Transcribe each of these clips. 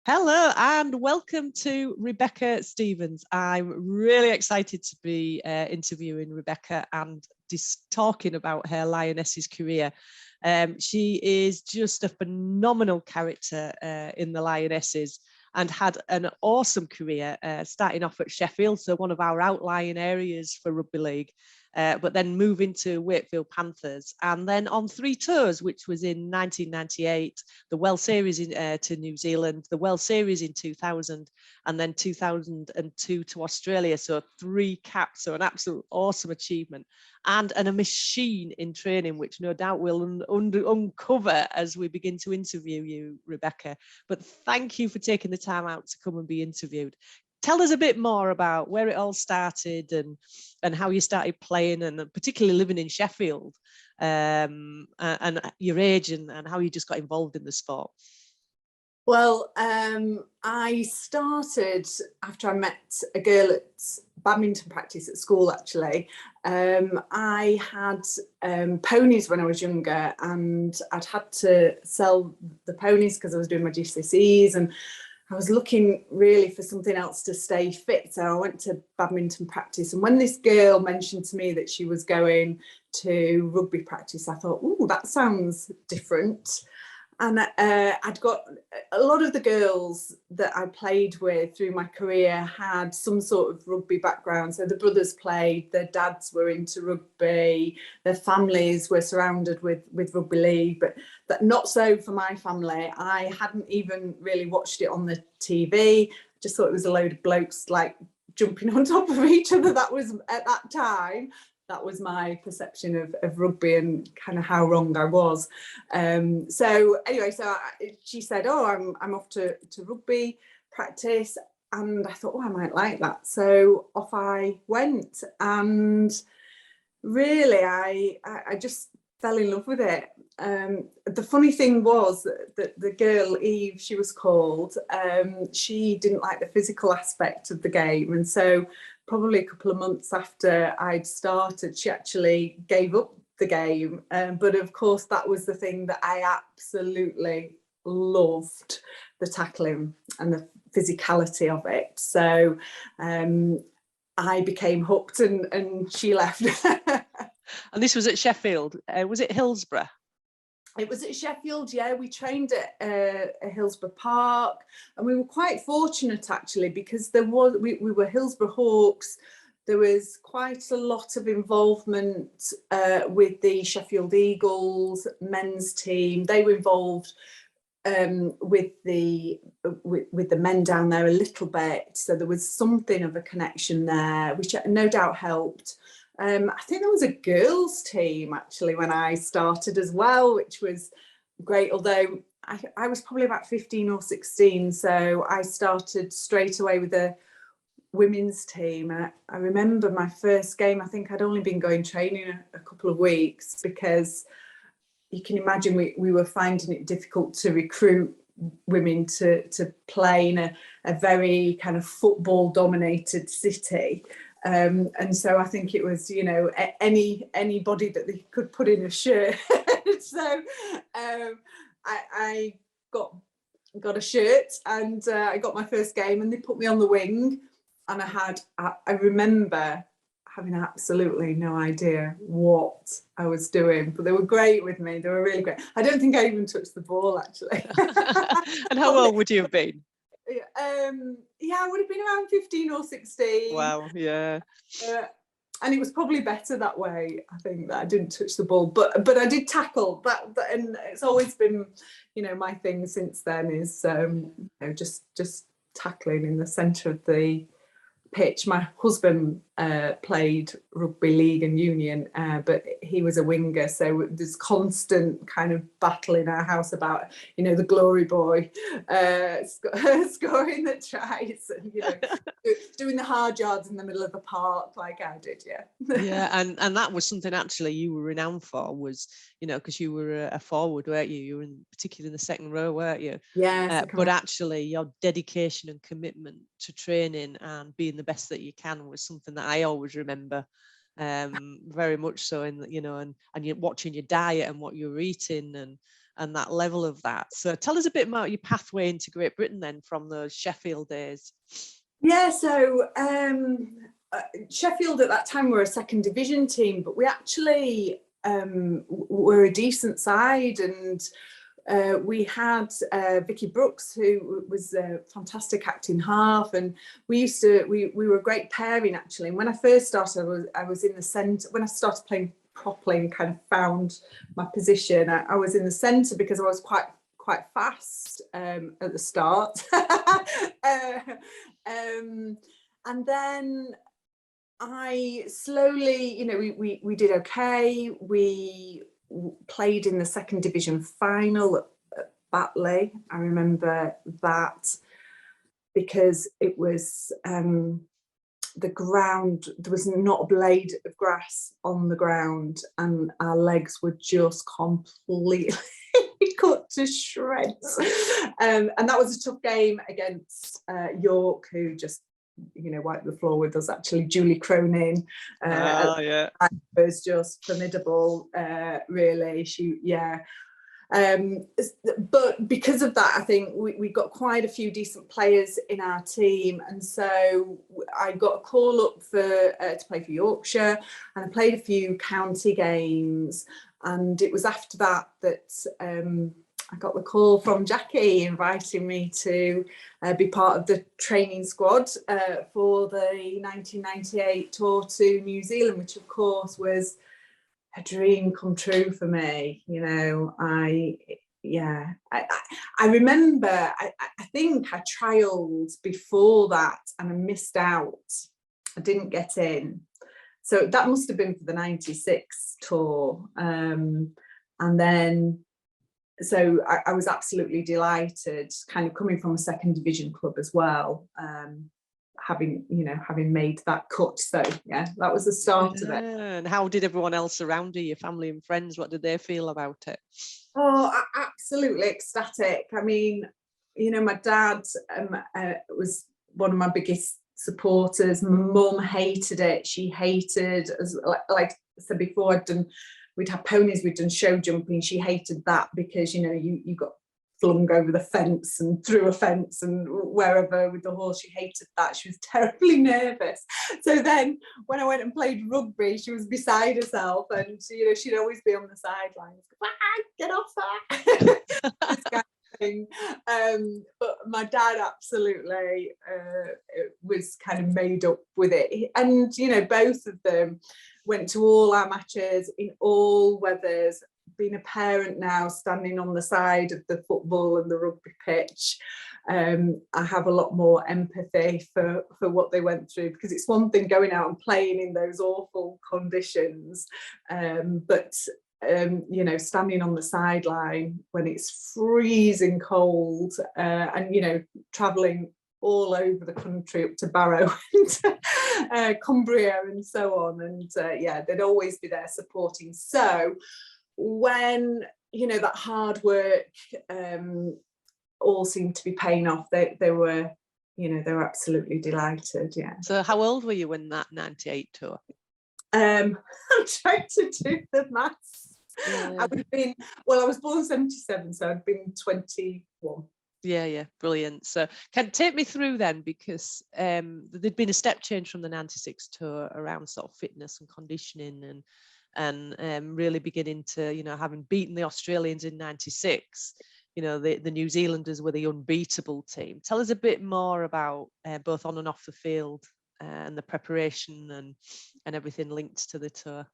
Hello and welcome to Rebecca Stevens. I'm really excited to be interviewing Rebecca and talking about her Lionesses career. She is just a phenomenal character in the Lionesses and had an awesome career starting off at Sheffield, so one of our outlying areas for Rugby League. But then moving to Wakefield Panthers, and then on three tours, which was in 1998, the World Series to New Zealand, the World Series in 2000, and then 2002 to Australia. So 3 caps, so an absolute awesome achievement, and a machine in training, which no doubt we'll uncover as we begin to interview you, Rebecca. But thank you for taking the time out to come and be interviewed. Tell us a bit more about where it all started and how you started playing, and particularly living in Sheffield, and your age and how you just got involved in the sport. Well, I started after I met a girl at badminton practice at school, actually. I had ponies when I was younger, and I'd had to sell the ponies because I was doing my GCSEs, and I was looking really for something else to stay fit. So I went to badminton practice. And when this girl mentioned to me that she was going to rugby practice, I thought, oh, that sounds different. And I'd got a lot of the girls that I played with through my career had some sort of rugby background. So the brothers played, their dads were into rugby, their families were surrounded with rugby league, but that not so for my family. I hadn't even really watched it on the TV. Just thought it was a load of blokes like jumping on top of each other. That was at that time. That was my perception of rugby, and kind of how wrong I was. So anyway, she said, oh, I'm off to rugby practice. And I thought, oh, I might like that. So off I went. And really, I just fell in love with it. The funny thing was that the girl, Eve, she was called, she didn't like the physical aspect of the game. And so probably a couple of months after I'd started, she actually gave up the game. But of course, that was the thing that I absolutely loved, the tackling and the physicality of it. So I became hooked, and she left. And this was at Sheffield. Was it Hillsborough? It was at Sheffield, yeah. We trained at Hillsborough Park, and we were quite fortunate actually, because we were Hillsborough Hawks. There was quite a lot of involvement with the Sheffield Eagles men's team. They were involved with the men down there a little bit, so there was something of a connection there, which no doubt helped. I think there was a girls' team actually when I started as well, which was great, although I was probably about 15 or 16, so I started straight away with a women's team. I remember my first game, I think I'd only been going training a couple of weeks, because you can imagine we were finding it difficult to recruit women to play in a very kind of football dominated city. And so I think it was, anybody that they could put in a shirt. So I got a shirt, and I got my first game, and they put me on the wing, and I remember having absolutely no idea what I was doing, but they were great with me. They were really great. I don't think I even touched the ball actually. And how old would you have been? Yeah, I would have been around 15 or 16. Wow, yeah. And it was probably better that way, I think, that I didn't touch the ball, but I did tackle that, and it's always been, my thing since then is just tackling in the centre of the pitch. My husband played rugby league and union, but he was a winger, so there's constant kind of battle in our house about the glory boy scoring the tries, and doing the hard yards in the middle of the park like I did. Yeah, and that was something actually you were renowned for, was because you were a forward, weren't you? You were particularly in the second row, weren't you? Yes. But actually your dedication and commitment to training and being the best that you can was something that I always remember, very much so. And you're watching your diet and what you're eating, and that level of that. So tell us a bit about your pathway into Great Britain then, from those Sheffield days. Yeah, so Sheffield at that time were a second division team, but we actually were a decent side, and we had Vicky Brooks, who was a fantastic acting half, and we were a great pairing actually. And when I first started, I was in the centre. When I started playing properly and kind of found my position, I was in the centre because I was quite fast at the start. And then I slowly, you know, we did okay. We played in the second division final at Batley. I remember that because it was the ground, there was not a blade of grass on the ground, and our legs were just completely cut to shreds. And that was a tough game against York, who just, you know, wiped the floor with us. Actually, Julie Cronin was just formidable, really. But because of that, I think we got quite a few decent players in our team, and so I got a call up to play for Yorkshire, and I played a few county games, and it was after that I got the call from Jackie inviting me to be part of the training squad for the 1998 tour to New Zealand, which of course was a dream come true for me. You know, I remember, I think I trialled before that and I missed out. I didn't get in. So that must have been for the 96 tour. And then, so I was absolutely delighted, kind of coming from a second division club as well, having made that cut. So yeah, that was the start of it. And how did everyone else around you, your family and friends, what did they feel about it? Oh, absolutely ecstatic. I mean, you know, my dad was one of my biggest supporters. My mum hated it. She hated, as like I said before, we'd have ponies, we'd done show jumping. She hated that because, you know, you got flung over the fence and through a fence and wherever with the horse. She hated that. She was terribly nervous. So then when I went and played rugby, she was beside herself, and you know, she'd always be on the sidelines, get off that. This kind of thing. But my dad absolutely was kind of made up with it, and you know, both of them went to all our matches in all weathers. Being a parent now, standing on the side of the football and the rugby pitch, I have a lot more empathy for what they went through, because it's one thing going out and playing in those awful conditions, but you know, standing on the sideline when it's freezing cold, and you know, travelling all over the country up to Barrow and Cumbria and so on, and yeah, they'd always be there supporting. So when, you know, that hard work all seemed to be paying off, they were, you know, they were absolutely delighted. Yeah. So how old were you when that 98 tour? I'm trying to do the maths. Yeah. I would have been, well, I was born 77, so I'd been 21. Yeah, brilliant. So can take me through then, because there'd been a step change from the 96 tour around sort of fitness and conditioning, and really beginning to, you know, having beaten the Australians in 96, you know, the New Zealanders were the unbeatable team. Tell us a bit more about both on and off the field and the preparation and everything linked to the tour.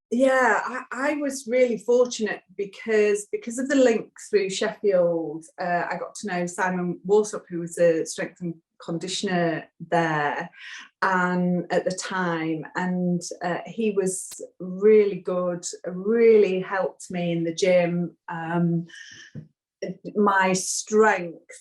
Yeah, I was really fortunate because of the link through Sheffield. I got to know Simon Warsop, who was a strength and conditioner there and at the time, and he was really good, really helped me in the gym. My strength,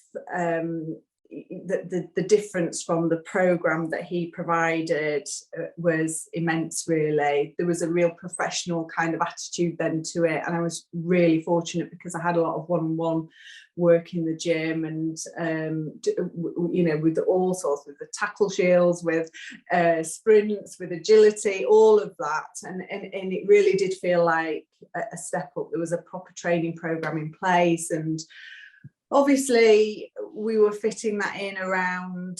the difference from the programme that he provided was immense, really. There was a real professional kind of attitude then to it, and I was really fortunate because I had a lot of one-on-one work in the gym, and with all sorts, with the tackle shields, with sprints, with agility, all of that, and it really did feel like a step up. There was a proper training programme in place, and obviously we were fitting that in around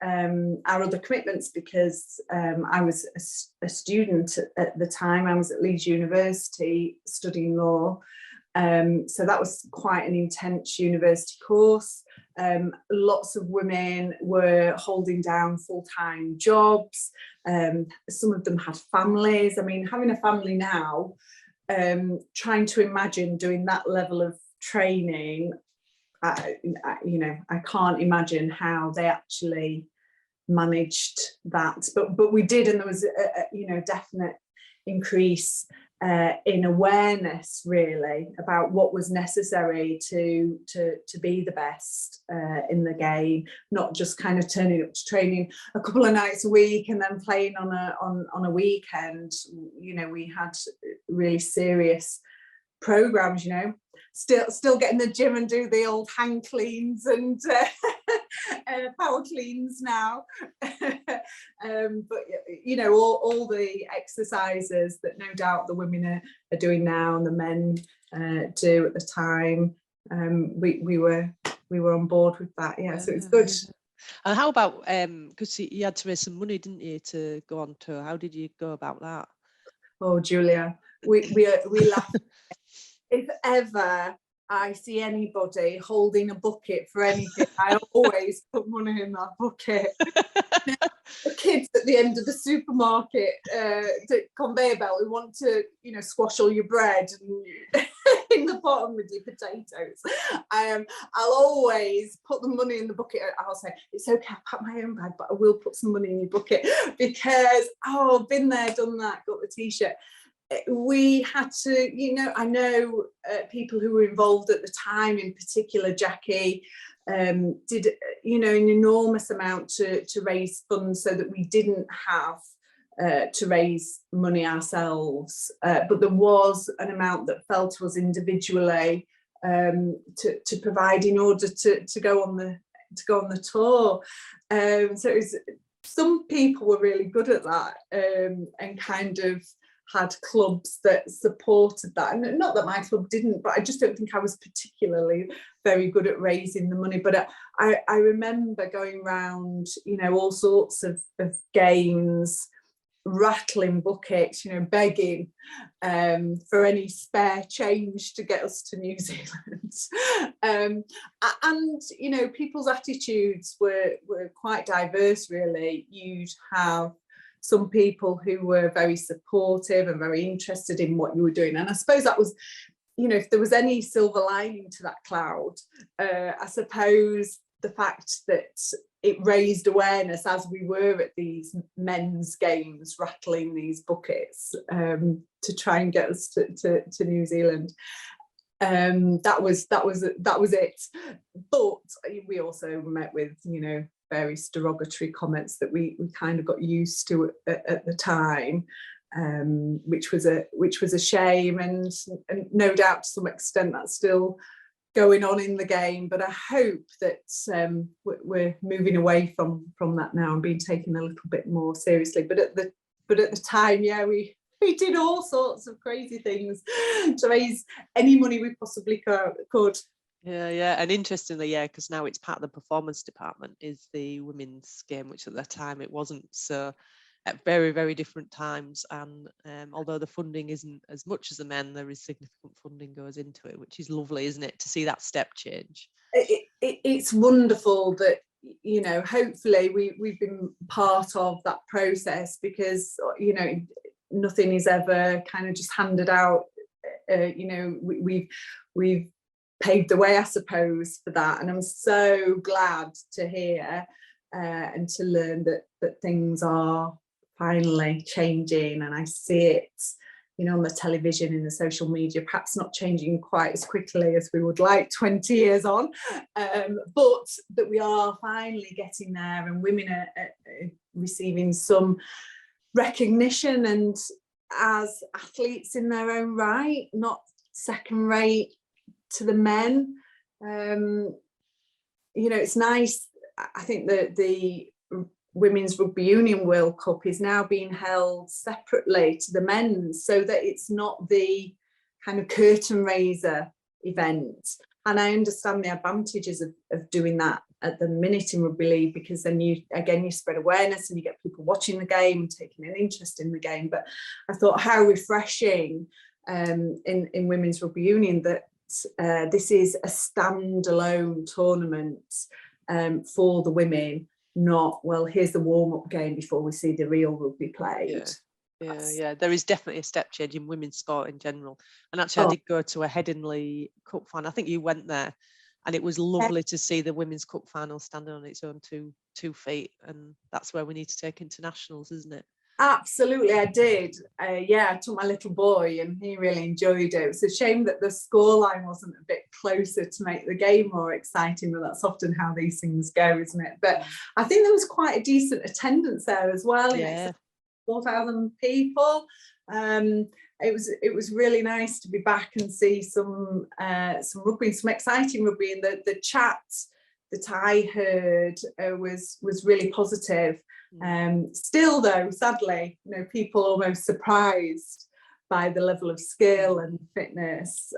our other commitments, because I was a student at the time. I was at Leeds University studying law, so that was quite an intense university course. Lots of women were holding down full-time jobs. Some of them had families. I mean, having a family now, trying to imagine doing that level of training, I can't imagine how they actually managed that, but we did, and there was a definite increase in awareness, really, about what was necessary to be the best in the game, not just kind of turning up to training a couple of nights a week and then playing on a weekend. We had really serious programs, still get in the gym and do the old hand cleans and power cleans now. But all the exercises that no doubt the women are doing now and the men do at the time, we were on board with that. Yeah, so it's good. And how about, because you had to raise some money, didn't you, to go on tour? How did you go about that? Oh, Julia, we laugh. If ever I see anybody holding a bucket for anything, I always put money in that bucket. The kids at the end of the supermarket, the conveyor belt, who want to, squash all your bread and in the bottom with your potatoes. I'll always put the money in the bucket. I'll say, it's okay, I'll pack my own bag, but I will put some money in your bucket, because, been there, done that, got the T-shirt. We had to, I know people who were involved at the time, in particular Jackie, did, an enormous amount to raise funds so that we didn't have to raise money ourselves. But there was an amount that fell to us individually to provide in order to go on the tour. So it was, some people were really good at that, and kind of had clubs that supported that, and not that my club didn't, but I just don't think I was particularly very good at raising the money. But I remember going around, all sorts of games, rattling buckets, begging for any spare change to get us to New Zealand. And people's attitudes were quite diverse, really. You'd have some people who were very supportive and very interested in what you were doing. And I suppose that was, if there was any silver lining to that cloud, I suppose the fact that it raised awareness as we were at these men's games, rattling these buckets to try and get us to New Zealand. That was it. But we also met with, various derogatory comments that we kind of got used to at the time, which was a shame, and no doubt to some extent that's still going on in the game. But I hope that we're moving away from that now and being taken a little bit more seriously. But at the time, yeah, we did all sorts of crazy things to raise any money we possibly could. Yeah, and interestingly, because now it's part of the performance department, is the women's game, which at that time it wasn't. So at very, very different times, and although the funding isn't as much as the men, there is significant funding goes into it, which is lovely, isn't it, to see that step change? It's wonderful that, hopefully we've been part of that process, because, nothing is ever kind of just handed out. We've paved the way, I suppose, for that, and I'm so glad to hear and to learn that things are finally changing, and I see it you know, on the television, in the social media, perhaps not changing quite as quickly as we would like 20 years on, but that we are finally getting there, and women are receiving some recognition and as athletes in their own right, not second rate to the men. You know, it's nice. I think that the Women's Rugby Union World Cup is now being held separately to the men's, so that it's not the kind of curtain raiser event. And I understand the advantages of doing that at the minute in Rugby League, because then you spread awareness and you get people watching the game and taking an interest in the game. But I thought how refreshing in Women's Rugby Union that this is a standalone tournament for the women. Not, well, here's the warm-up game before we see the real rugby played. Yeah. There is definitely a step change in women's sport in general. And actually, I did go to a Headingley Cup final. I think you went there, and it was lovely to see the Women's Cup final standing on its own two feet. And that's where we need to take internationals, isn't it? Absolutely, I did. I took my little boy and he really enjoyed it. It's a shame that the scoreline wasn't a bit closer to make the game more exciting, but that's often how these things go, isn't it? But I think there was quite a decent attendance there as well. Yeah. 4,000 people. It was really nice to be back and see some rugby, some exciting rugby, and the chat that I heard was really positive. Still though, sadly, you know, people almost surprised by the level of skill and fitness,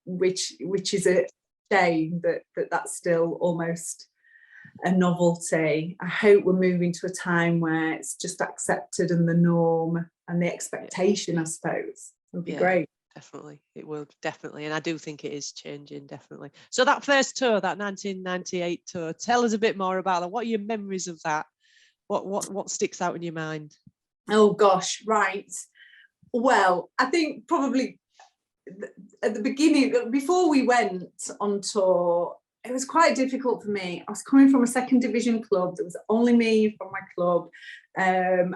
which is a shame that's still almost a novelty. I hope we're moving to a time where it's just accepted and the norm and the expectation, I suppose. It would be great. Definitely, it will, definitely. And I do think it is changing, definitely. So that first tour, that 1998 tour, tell us a bit more about that. What are your memories of that? What sticks out in your mind? Oh gosh, right. Well, I think probably at the beginning, before we went on tour, it was quite difficult for me. I was coming from a second division club. There was only me from my club, and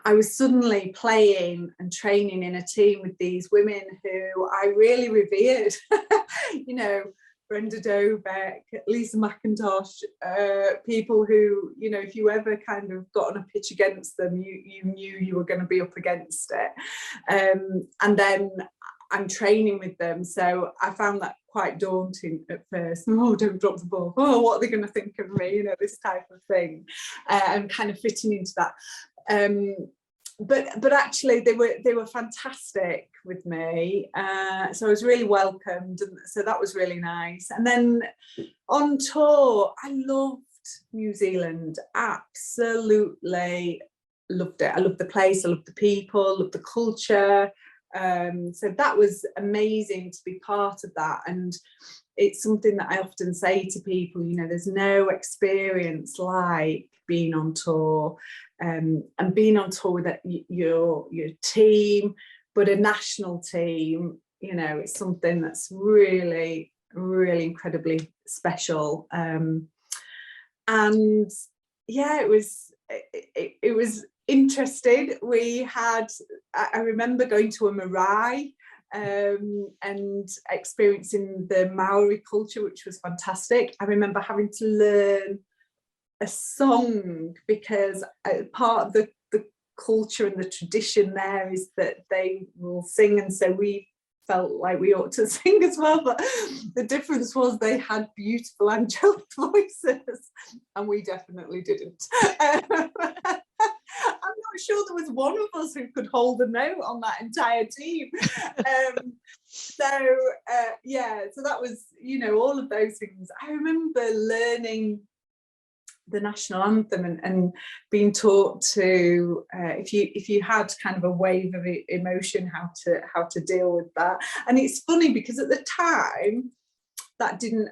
I was suddenly playing and training in a team with these women who I really revered. You know, Brenda Dobeck, Lisa McIntosh, people who, you know, if you ever kind of got on a pitch against them, you knew you were going to be up against it. And then I'm training with them, so I found that quite daunting at first. Oh, don't drop the ball. Oh, what are they going to think of me? You know, this type of thing. And kind of fitting into that. But actually they were fantastic with me, so I was really welcomed, and so that was really nice. And then on tour, I loved New Zealand, absolutely loved it. I loved the place, I loved the people, loved the culture, so that was amazing to be part of that. And it's something that I often say to people, you know, there's no experience like being on tour, and being on tour with your team, but a national team, you know, it's something that's really, really incredibly special. And yeah, it was interesting. I remember going to a marae, and experiencing the Maori culture, which was fantastic. I remember having to learn a song because part of the culture and the tradition there is that they will sing, and so we felt like we ought to sing as well, but the difference was they had beautiful angelic voices and we definitely didn't. I'm not sure there was one of us who could hold a note on that entire team. So that was, you know, all of those things. I remember learning the national anthem and being taught to, if you had kind of a wave of emotion, how to deal with that. And it's funny because at the time that didn't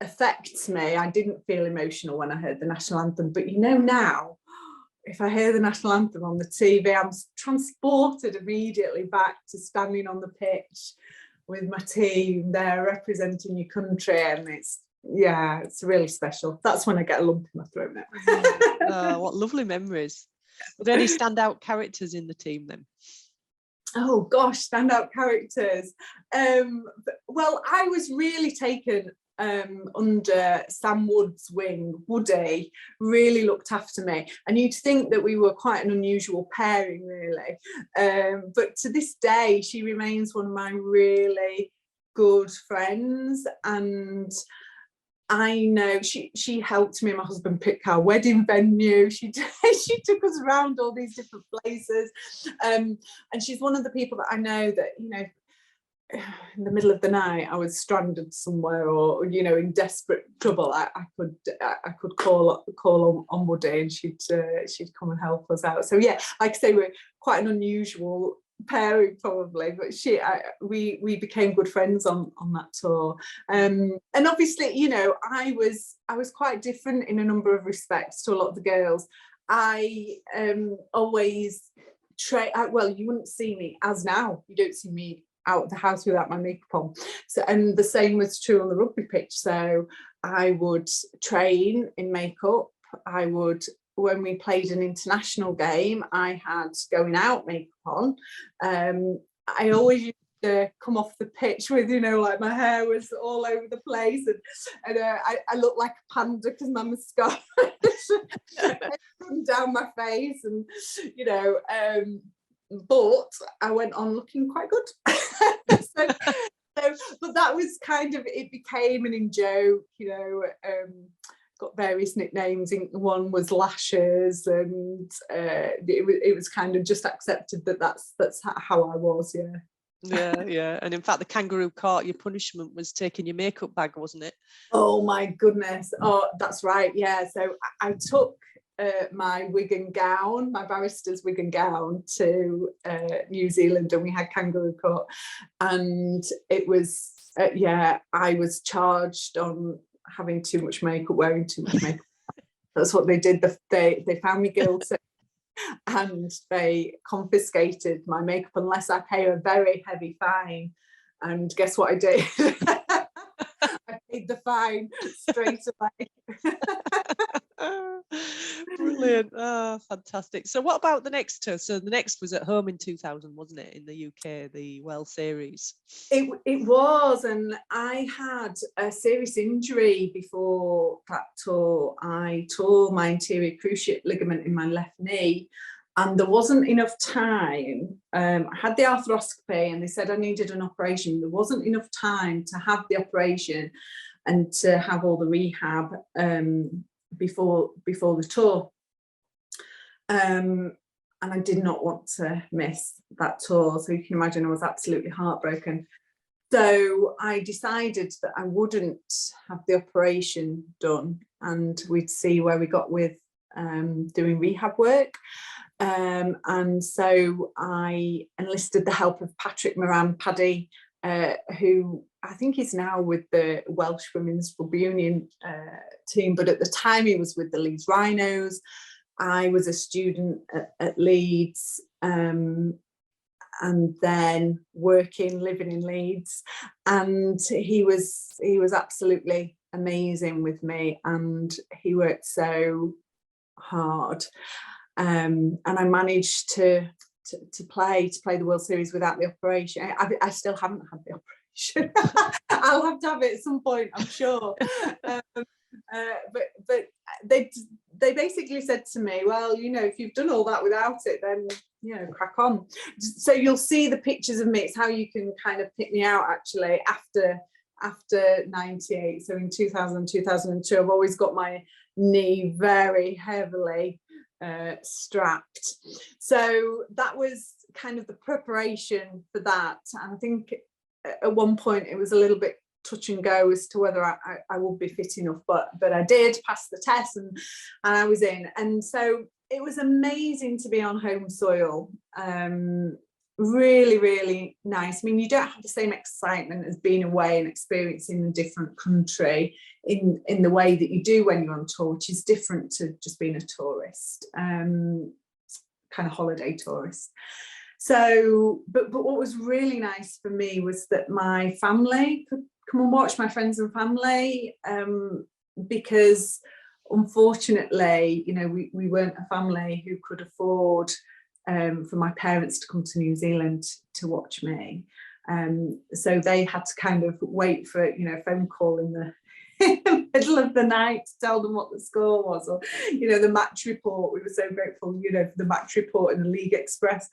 affect me. I didn't feel emotional when I heard the national anthem, but you know, now if I hear the national anthem on the TV, I'm transported immediately back to standing on the pitch with my team there representing your country, and it's really special. That's when I get a lump in my throat now. Oh, what lovely memories. Were there any standout characters in the team then? Oh gosh, standout characters. Well, I was really taken under Sam Wood's wing. Woody really looked after me, and you'd think that we were quite an unusual pairing, really. But to this day, she remains one of my really good friends, and I know she helped me and my husband pick our wedding venue. She took us around all these different places, and she's one of the people that I know that, you know, in the middle of the night I was stranded somewhere, or, you know, in desperate trouble, I could call on Woody, and she'd come and help us out. So yeah, like I say, we're quite an unusual pairing probably, but we became good friends on that tour, and obviously, you know, I was quite different in a number of respects to a lot of the girls. I always well, you wouldn't see me, as now you don't see me out of the house without my makeup on. So, and the same was true on the rugby pitch. So I would train in makeup. I would, when we played an international game, I had going out makeup on. I always used to come off the pitch with, you know, like my hair was all over the place, and I looked like a panda because my mascara down my face, and, you know, but I went on looking quite good. But that was kind of, it became an in-joke, you know. Got various nicknames. One was Lashes, and it was kind of just accepted that that's how I was. Yeah. And in fact, the kangaroo court, your punishment was taking your makeup bag, wasn't it? Oh my goodness. Oh, that's right. Yeah. So I took my wig and gown, my barrister's wig and gown, to New Zealand, and we had kangaroo court, and it was I was charged on having too much makeup, wearing too much makeup. That's what they did. They found me guilty, and they confiscated my makeup unless I pay a very heavy fine. And guess what I did? I paid the fine straight away. Brilliant. Oh, fantastic. So what about the next tour? So the next was at home in 2000, wasn't it, in the UK, the World Series? It was, and I had a serious injury before that tour. I tore my anterior cruciate ligament in my left knee, and there wasn't enough time. I had the arthroscopy, and they said I needed an operation. There wasn't enough time to have the operation and to have all the rehab before the tour, and I did not want to miss that tour. So you can imagine I was absolutely heartbroken. So I decided that I wouldn't have the operation done, and we'd see where we got with doing rehab work. And so I enlisted the help of Patrick Moran, Paddy, who I think is now with the Welsh Women's Rugby Union team, but at the time he was with the Leeds Rhinos. I was a student at Leeds, and then living in Leeds, and he was absolutely amazing with me, and he worked so hard, and I managed to play the World Series without the operation. I still haven't had the operation. I'll have to have it at some point, I'm sure. But they basically said to me, well, you know, if you've done all that without it, then, you know, crack on. So you'll see the pictures of me. It's how you can kind of pick me out, actually, after 98. So in 2000, 2002, I've always got my knee very heavily strapped. So that was kind of the preparation for that. And I think at one point it was a little bit touch and go as to whether I would be fit enough, but I did pass the test, and I was in. And so it was amazing to be on home soil. Really, really nice. I mean, you don't have the same excitement as being away and experiencing a different country in the way that you do when you're on tour, which is different to just being a tourist, kind of holiday tourist. So, but what was really nice for me was that my family could come and watch, my friends and family, because unfortunately, you know, we weren't a family who could afford for my parents to come to New Zealand to watch me. So they had to kind of wait for, you know, a phone call in the middle of the night to tell them what the score was, or, you know, the match report. We were so grateful, you know, for the match report in the League Express,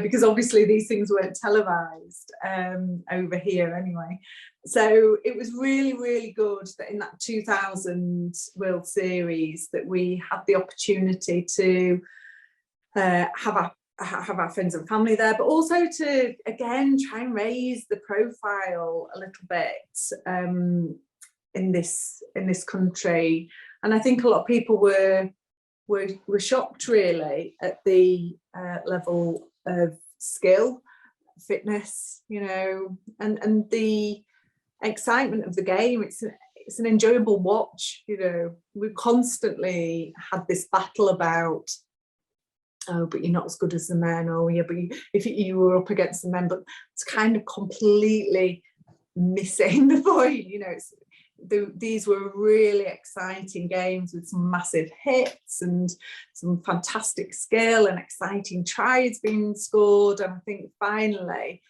because obviously these things weren't televised over here anyway. So it was really, really good that in that 2000 World Series that we had the opportunity to have our friends and family there, but also to, again, try and raise the profile a little bit in this country. And I think a lot of people were shocked really at the level of skill, fitness, you know, and the excitement of the game. It's an enjoyable watch, you know. We constantly had this battle about, oh, but you're not as good as the men, oh yeah, but if you were up against the men, but it's kind of completely missing the point, you know. These were really exciting games with some massive hits and some fantastic skill and exciting tries being scored. And I think finally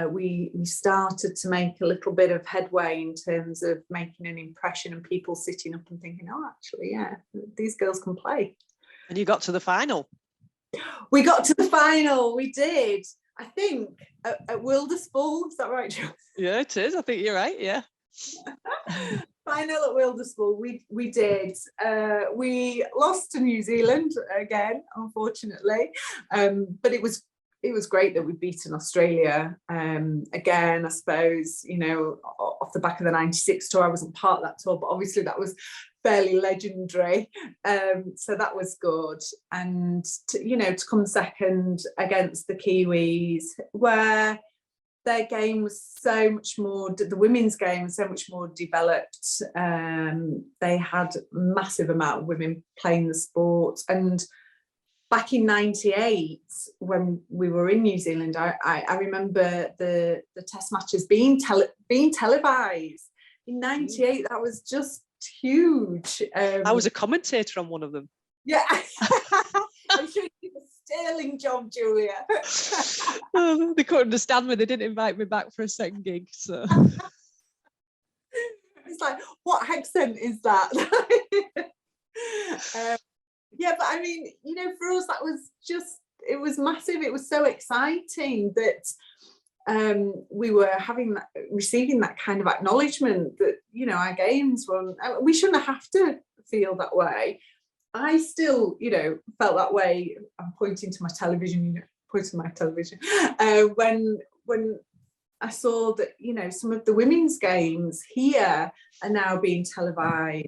we started to make a little bit of headway in terms of making an impression, and people sitting up and thinking, oh, actually, yeah, these girls can play. And you got to the final. We got to the final, we did. I think at Wilderspool, is that right, Joe? Yeah, it is. I think you're right, yeah. Final at Wilderspool, we did. We lost to New Zealand again, unfortunately, but it was great that we'd beaten Australia again. I suppose, you know, off the back of the '96 tour. I wasn't part of that tour, but obviously that was fairly legendary, so that was good. And to come second against the Kiwis, where their game was so much more, the women's game was so much more developed. They had a massive amount of women playing the sport. And back in '98, when we were in New Zealand, I remember the test matches being televised. In '98, that was just huge. I was a commentator on one of them. Yeah. I'm sure you did a sterling job, Julia. Oh, they couldn't understand me. They didn't invite me back for a second gig. So it's like, what accent is that? Yeah, but I mean, you know, for us, that was just, it was massive. It was so exciting that we were receiving that kind of acknowledgement that, you know, our games were, we shouldn't have to feel that way. I still, you know, felt that way. I'm pointing to my television, you know, when I saw that, you know, some of the women's games here are now being televised.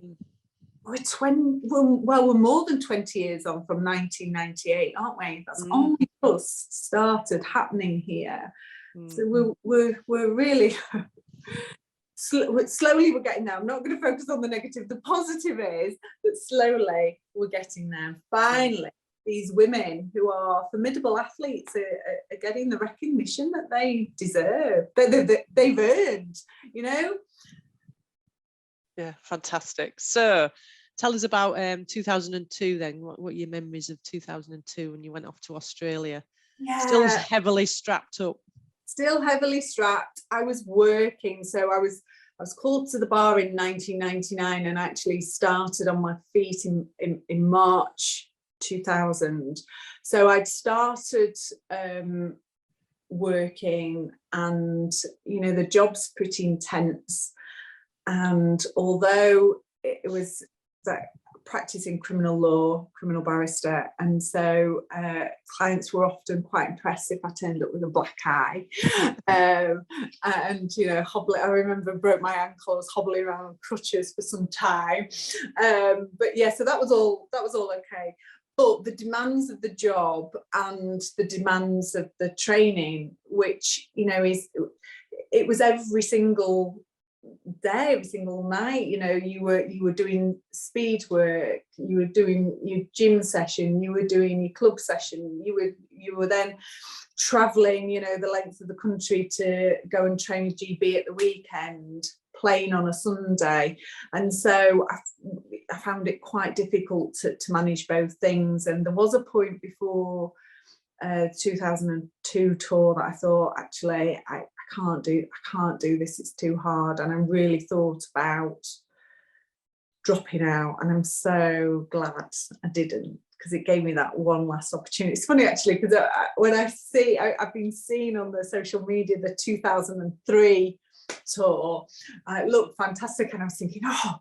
We're more than 20 years on from 1998, aren't we? That's only just started happening here. So we're really slowly we're getting there. I'm not going to focus on the negative. The positive is that slowly we're getting there. Finally, these women who are formidable athletes are getting the recognition that they deserve, that they've earned, you know? Yeah, fantastic. So tell us about 2002 then. What are your memories of 2002 when you went off to Australia? Yeah. Still heavily strapped up. Still heavily strapped. I was working, so I was called to the bar in 1999 and actually started on my feet in March 2000. So I'd started working, and you know, the job's pretty intense. And although it was practicing criminal law, criminal barrister, and so clients were often quite impressed if I turned up with a black eye, and you know, I remember broke my ankle, I was hobbling around on crutches for some time, but yeah, so that was all okay. But the demands of the job and the demands of the training, which, you know, it was every single day, every single night, you know, you were doing speed work, you were doing your gym session, you were doing your club session, you were then traveling, you know, the length of the country to go and train with GB at the weekend, playing on a Sunday. And so I found it quite difficult to manage both things. And there was a point before 2002 tour that I thought, actually, I can't do this, it's too hard. And I really thought about dropping out, and I'm so glad I didn't, because it gave me that one last opportunity. It's funny actually, because when I've been seeing on the social media the 2003 tour, it looked fantastic, and I was thinking, oh,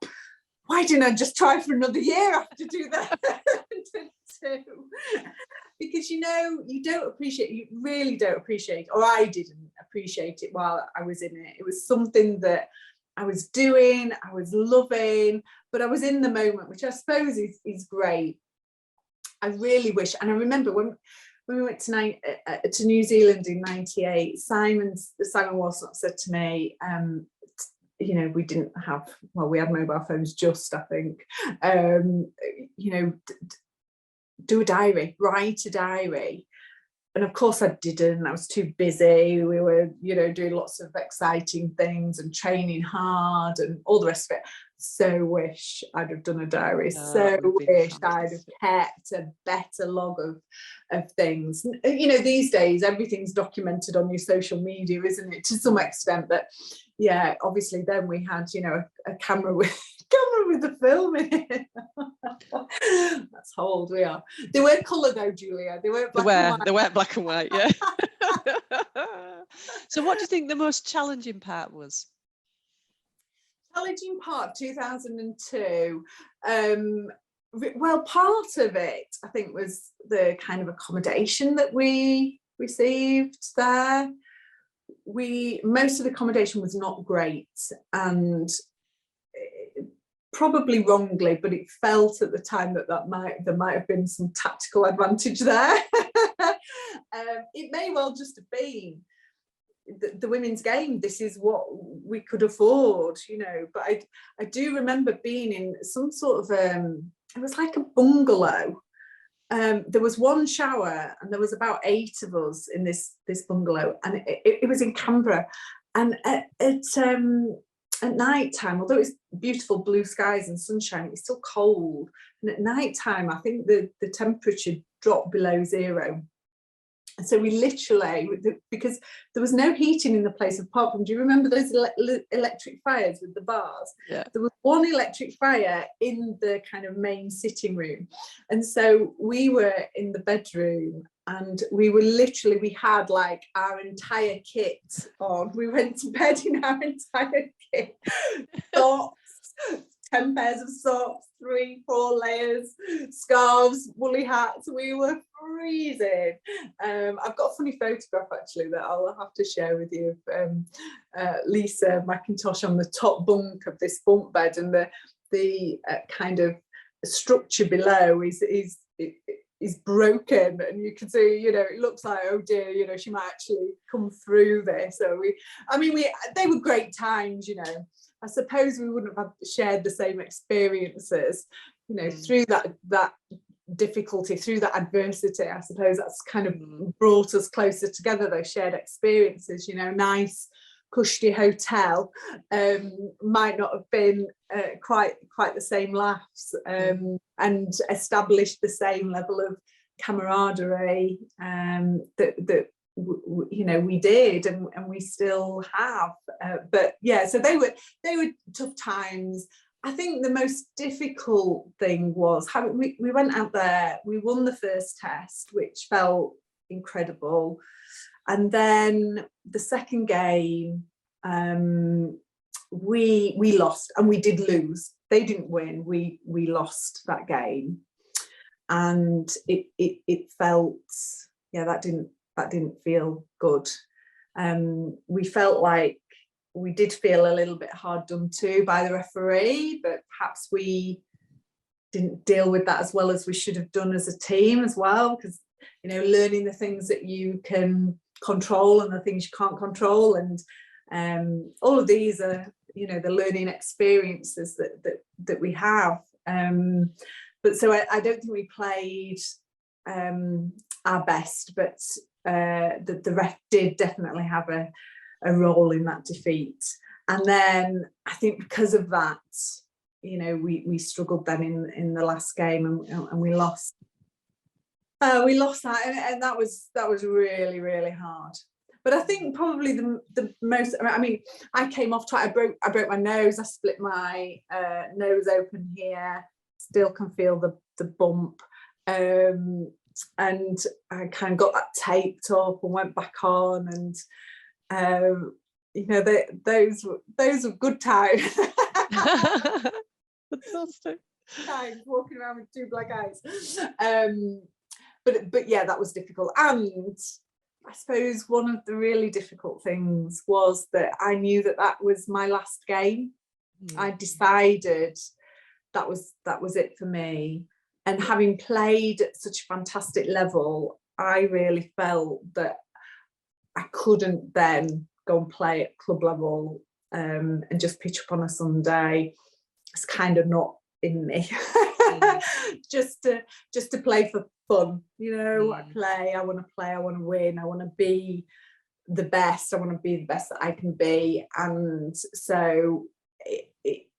why didn't I just try for another year after do that? Because you really don't appreciate, or I didn't appreciate it while I was in it. It was something that I was doing, I was loving, but I was in the moment, which I suppose is great. I really wish, and I remember when we went to New Zealand in '98, Simon Walsnott said to me, you know, we didn't have, well, we had mobile phones just, I think, you know, do a diary, write a diary. And of course I didn't, I was too busy. We were, you know, doing lots of exciting things and training hard and all the rest of it. So wish I'd have done a diary. So wish I'd have kept a better log of things. You know, these days everything's documented on your social media, isn't it, to some extent? But yeah, obviously then we had, you know, a camera with the film in it. That's how old we are. They weren't colour though, Julia. They weren't black and white. They weren't black and white, yeah. So what do you think the most challenging part was? Challenging part, 2002. Well, part of it, I think, was the kind of accommodation that we received there. Most of the accommodation was not great, and probably wrongly, but it felt at the time that there might have been some tactical advantage there. It may well just have been the women's game. This is what we could afford, you know. But I do remember being in some sort of it was like a bungalow. There was one shower, and there was about 8 of us in this bungalow, and it was in Canberra. And at night time, although it's beautiful blue skies and sunshine, it's still cold. And at night time, I think the temperature dropped below 0. And so we literally, because there was no heating in the place apart from, do you remember those electric fires with the bars? Yeah. There was one electric fire in the kind of main sitting room. And so we were in the bedroom, and we had like our entire kit on. We went to bed in our entire kit. Socks, 10 pairs of socks, 3-4 layers, scarves, woolly hats. We were freezing. I've got a funny photograph actually that I'll have to share with you of Lisa McIntosh on the top bunk of this bunk bed, and the kind of structure below is broken, and you can see, you know, it looks like, oh dear, you know, she might actually come through this. So they were great times, you know. I suppose we wouldn't have shared the same experiences, you know, through that difficulty, through that adversity. I suppose that's kind of brought us closer together, those shared experiences. You know, nice cushy hotel might not have been quite the same laughs, and established the same level of camaraderie that you know, we did, and we still have. But yeah, so they were tough times. I think the most difficult thing was how we went out there. We won the first test, which felt incredible, and then the second game we lost, and we did lose. They didn't win. We lost that game, and it felt, yeah, that didn't feel good. We felt like we did feel a little bit hard done to by the referee, but perhaps we didn't deal with that as well as we should have done as a team as well, because, you know, learning the things that you can control and the things you can't control, and all of these are, you know, the learning experiences that we have. But so I don't think we played our best, but the ref did definitely have a role in that defeat. And then I think because of that, you know, we struggled then in the last game, and we lost. We lost that, and that was really, really hard. But I think probably the most, I mean, I came off twice. I broke my nose. I split my nose open here. Still can feel the bump. And I kind of got that taped up and went back on, and you know, those were good times. Fantastic. Times walking around with 2 black eyes. But yeah, that was difficult. And I suppose one of the really difficult things was that I knew that was my last game. I decided that was it for me. And having played at such a fantastic level, I really felt that I couldn't then go and play at club level and just pitch up on a Sunday. It's kind of not in me. just to play for fun, you know. I want to win, I want to be the best, I want to be the best that I can be. And so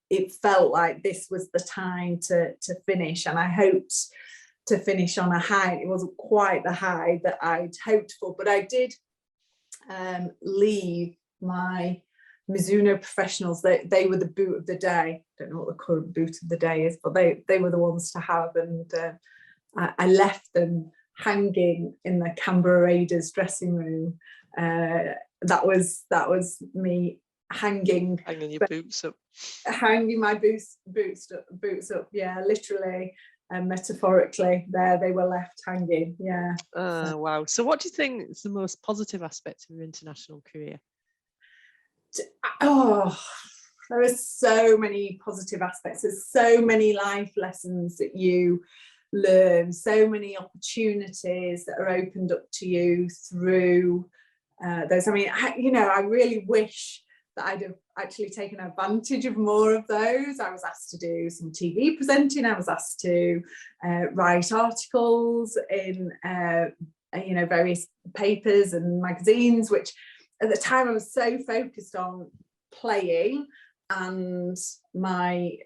it felt like this was the time to finish, and I hoped to finish on a high. It wasn't quite the high that I'd hoped for, but I did leave my Mizuno Professionals. They were the boot of the day. I don't know what the current boot of the day is, but they were the ones to have, and I left them hanging in the Canberra Raiders dressing room. That was me hanging your boots up, hanging my boots up. Yeah, literally and metaphorically. There they were left hanging. Yeah. Wow. So what do you think is the most positive aspect of your international career? Oh, there are so many positive aspects. There's so many life lessons that you learn, so many opportunities that are opened up to you through those. I mean, I really wish that I'd have actually taken advantage of more of those. I was asked to do some TV presenting. I was asked to write articles in various papers and magazines, which at the time I was so focused on playing and my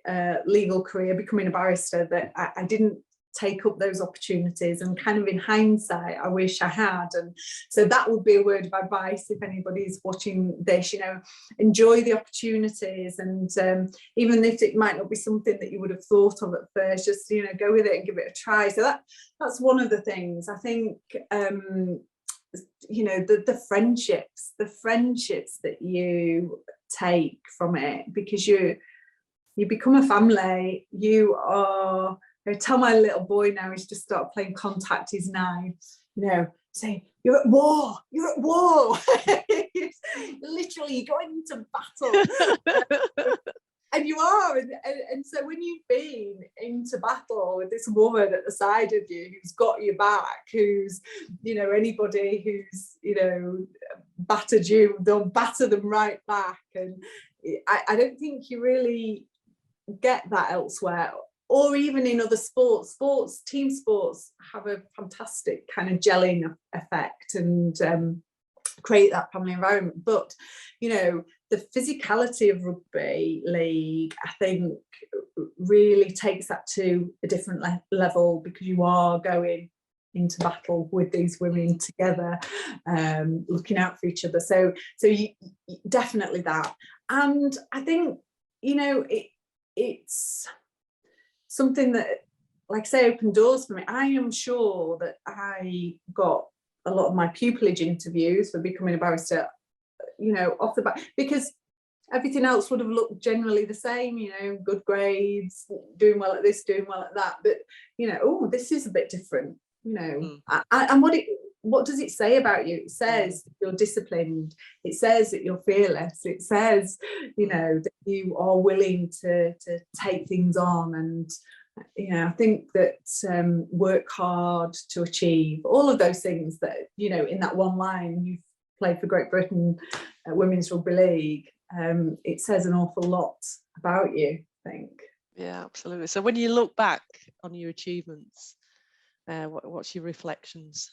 legal career, becoming a barrister, that I didn't take up those opportunities. And kind of in hindsight, I wish I had. And so that would be a word of advice if anybody's watching this, enjoy the opportunities. And even if it might not be something that you would have thought of at first, just, go with it and give it a try. So that's one of the things. I think, the friendships that you take from it, because you become a family. You are, I tell my little boy now, he's just started playing contact, he's 9, say, you're at war, literally going into battle. And you are, and so when you've been into battle with this woman at the side of you who's got your back, who's, anybody who's, battered you, they'll batter them right back. And I don't think you really get that elsewhere, or even in other sports. Team sports have a fantastic kind of gelling effect and create that family environment. But the physicality of rugby league, I think, really takes that to a different level, because you are going into battle with these women together, looking out for each other. So you definitely that. And I think it's something that, like I say, opened doors for me. I am sure that I got a lot of my pupillage interviews for becoming a barrister, off the bat, because everything else would have looked generally the same, good grades, doing well at this, doing well at that. But, this is a bit different, and what does it say about you? It says that you're disciplined. It says that you're fearless. It says, that you are willing to take things on. And, I think that work hard to achieve all of those things that, in that one line, you've played for Great Britain Women's Rugby League. It says an awful lot about you, I think. Yeah, absolutely. So when you look back on your achievements, what's your reflections?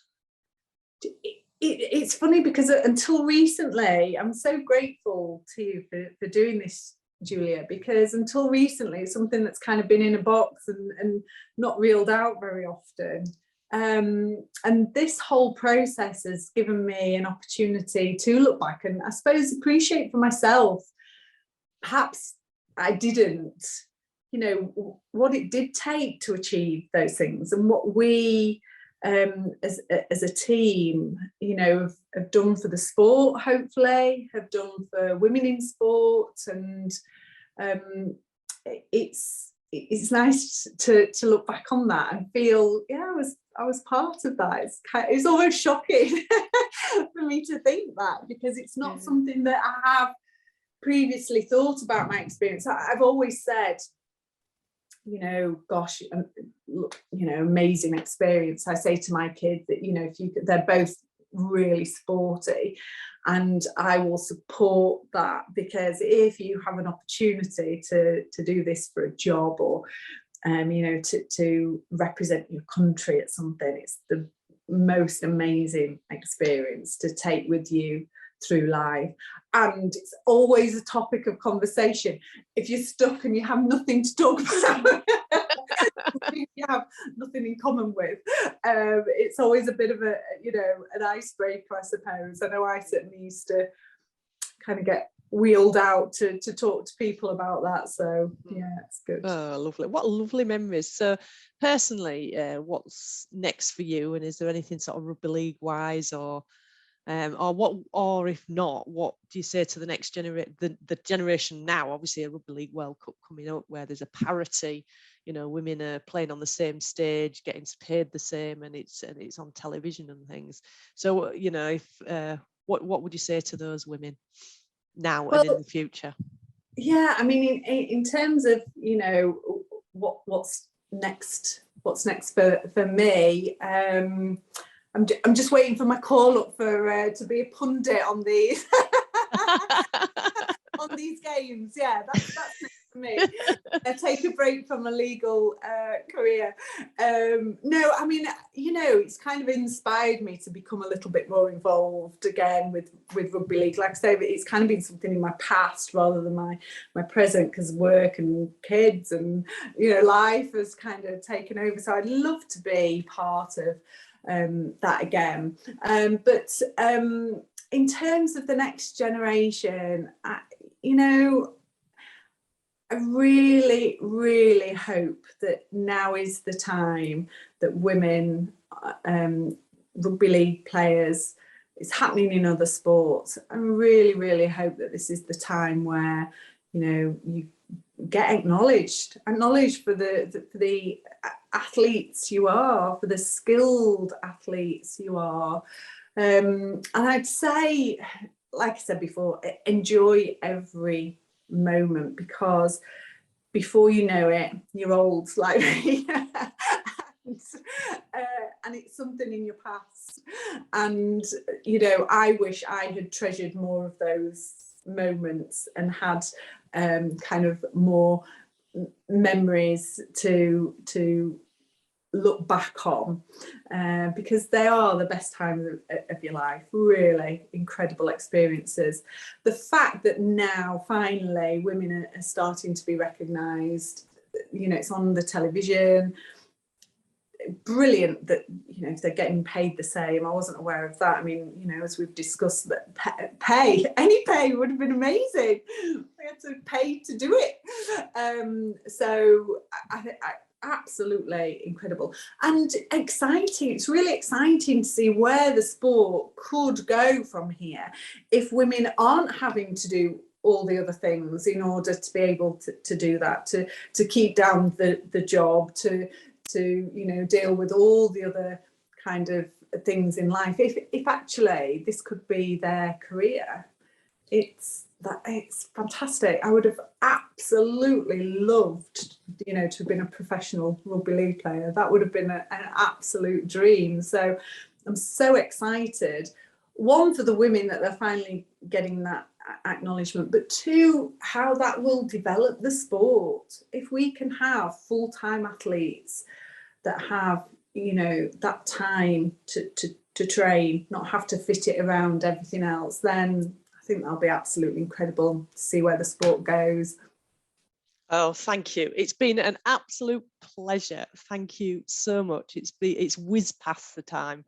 It's funny, because until recently, I'm so grateful to you for doing this Julia, because until recently it's something that's kind of been in a box and not reeled out very often. And this whole process has given me an opportunity to look back and I suppose appreciate for myself, perhaps I didn't, you know, what it did take to achieve those things, and what we as a team, you know, have done for the sport, hopefully, have done for women in sport. And it's nice to look back on that and feel, yeah, I was part of that. It's almost shocking for me to think that, because it's not something that I have previously thought about my experience. I've always said, you know, gosh, you know, amazing experience. I say to my kids that, you know, they're both really sporty, and I will support that, because if you have an opportunity to do this for a job, or you know, to represent your country at something, it's the most amazing experience to take with you through life. And it's always a topic of conversation if you're stuck and you have nothing to talk about. You have nothing in common with, it's always a bit of a, you know, an icebreaker, I suppose. I know I certainly used to kind of get wheeled out to talk to people about that, so yeah, it's good. Oh, lovely. What lovely memories. So personally, what's next for you, and is there anything sort of rugby league wise, or what, or if not, what do you say to the next generation, the generation now? Obviously a Rugby League World Cup coming up where there's a parity, you know, women are playing on the same stage, getting paid the same, and it's on television and things. So, you know, if what would you say to those women now and in the future? Yeah, I mean, in terms of, you know, what's next for me, I'm just waiting for my call up for to be a pundit on these on these games. Yeah, that's next for me. Take a break from a legal career. No, I mean, you know, it's kind of inspired me to become a little bit more involved again with rugby league. Like I say, it's kind of been something in my past rather than my present, because work and kids and, you know, life has kind of taken over. So I'd love to be part of that again. But in terms of the next generation, you know, I really, really hope that now is the time that women, rugby league players, it's happening in other sports. I really, really hope that this is the time where, you know, you get acknowledged for the athletes you are, for the skilled athletes you are. And I'd say, like I said before, enjoy every moment, because before you know it, you're old like me. And it's something in your past. And, you know, I wish I had treasured more of those moments and had kind of more memories to look back on, because they are the best times of your life. Really incredible experiences. The fact that now finally women are starting to be recognised, you know, it's on the television. Brilliant that, you know, if they're getting paid the same. I wasn't aware of that. I mean, you know, as we've discussed, that any pay would have been amazing. They had to pay to do it. So I absolutely incredible and exciting. It's really exciting to see where the sport could go from here if women aren't having to do all the other things in order to be able to do that, to keep down the job, to you know, deal with all the other kind of things in life. If actually this could be their career, it's fantastic. I would have absolutely loved, you know, to have been a professional rugby league player. That would have been an absolute dream. So I'm so excited, one, for the women that they're finally getting that acknowledgement, but two, how that will develop the sport. If we can have full-time athletes that have, you know, that time to train, not have to fit it around everything else, then I think that'll be absolutely incredible to see where the sport goes. Oh, thank you. It's been an absolute pleasure. Thank you so much. It's whizzed past the time.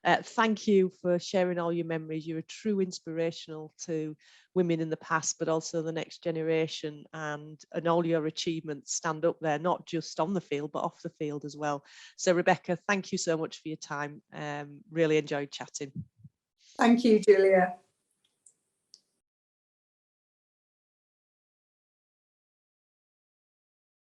Thank you for sharing all your memories. You're a true inspirational to women in the past, but also the next generation, and all your achievements stand up there, not just on the field, but off the field as well. So Rebecca, thank you so much for your time. Really enjoyed chatting. Thank you, Julia.